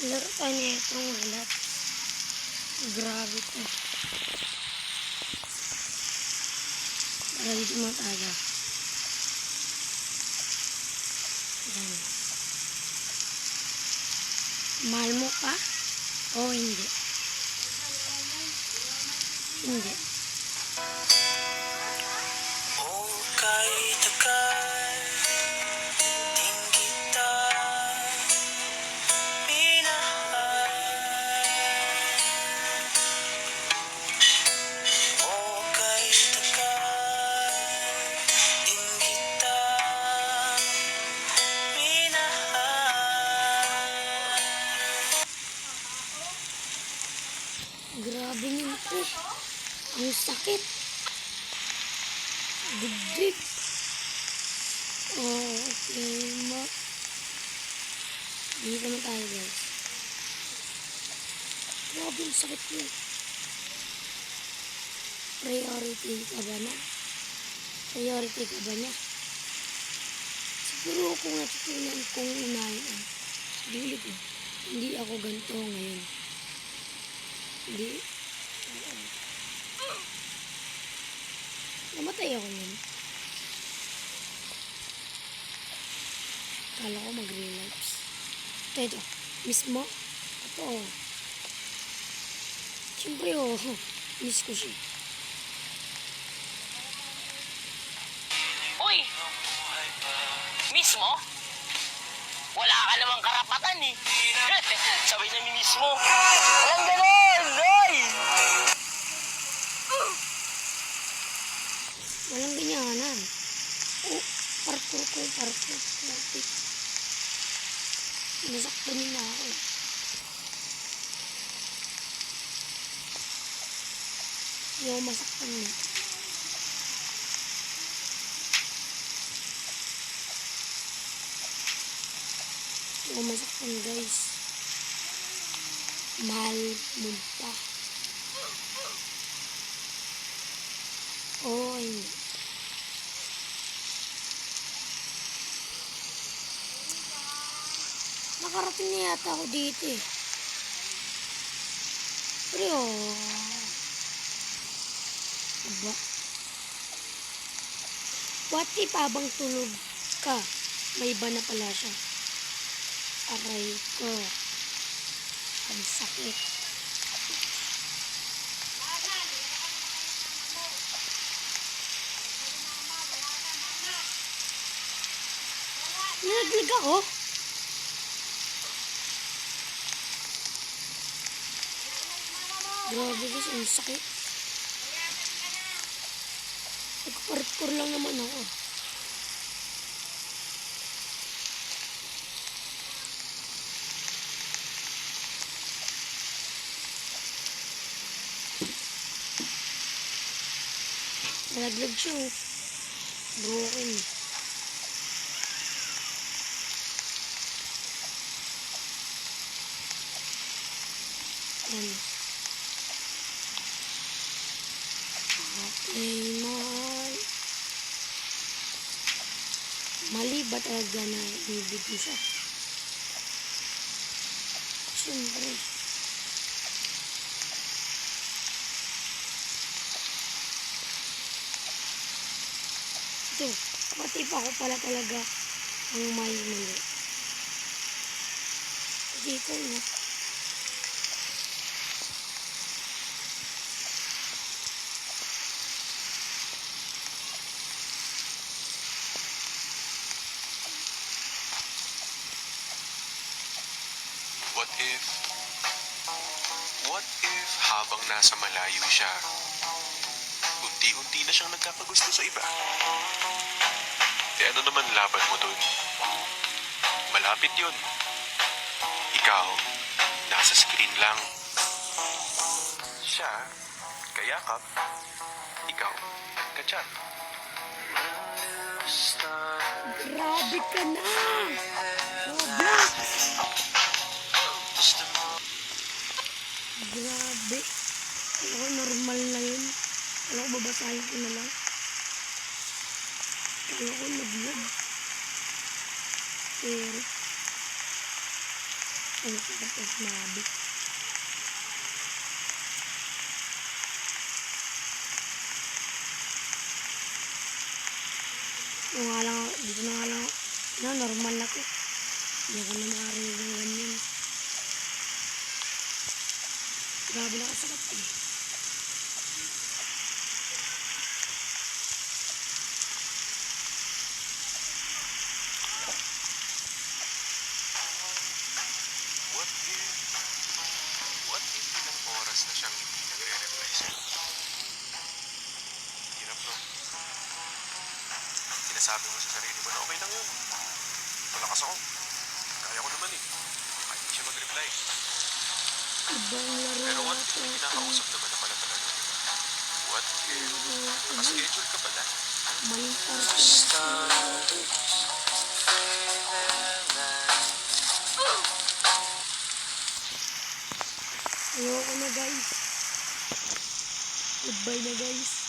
Laro tayo na itong relax. Grabe ko. Para dito mataga. Yan. Mahal mo pa? O hindi? Hindi. Grabe nyo ito. Ang sakit. Dibdib. Oh, okay mo. Dito na tayo guys. Grabe ang sakit nyo. Priority ka ba na? Priority ka ba niya? Siguro kung natutunan kong unahin ang sarili ko. Hindi ako ganito ngayon. Hindi. Namatay ako nun. Kala ko mag-relapse. Ito. Mismo. Ito. Siyempre miss ko siya. Uy! Mismo? Wala ka namang karapatan eh. Sabay na mismo. Walang ganon! Ay! Walang ganyanan. Oh, parkour ko, parkour. Nasaktan nila ako. Yung masaktan niya. Yung masaktan guys. Mahal mo pa. Oh, hindi. Nakarating na yata ako dito eh. Pero, diba? What if habang tulog ka, may iba na pala siya? Aray ko. Ang sakit. Nalaglag ako. Grabe guys, ang sakit. Nagparkour lang naman ako. Nalaglag siya oh. Broken. Yan. Okay, mahal. Mali ba talaga na ibigay siya? Siyempre. Ito, pati pa ako pala talaga ang may mali. Hindi ko na. What if habang nasa malayo siya, unti-unti na siyang nagkakagusto sa iba? Ano naman laban mo dun? Malapit yun. Ikaw, nasa screen lang. Siya, kayakap. Ikaw, kachat. Grabe ka na! Roblox! Grabe. Alam ko normal na yun. Alam ko babasahin ko na lang. Alam ko naglag. Pero Ang sarap na sinabi. Yung nga lang, dito na nga lang, normal ako. Hindi ako na makarinig ng ganyan. Grabe na kasarap eh. What if ilang oras na siyang hindi nagre-reply sa'yo? Hirap, no? Sinasabi mo sa sarili mo na okay lang yun. Malakas ako. Kaya ko naman eh. Kahit hindi siya mag-reply. Ibang laro Pero what if ata may ito. kinakausap naman na pala talaga? What if nakaschedule ka pala? Maling parte. Ayoko na guys. Goodbye na guys.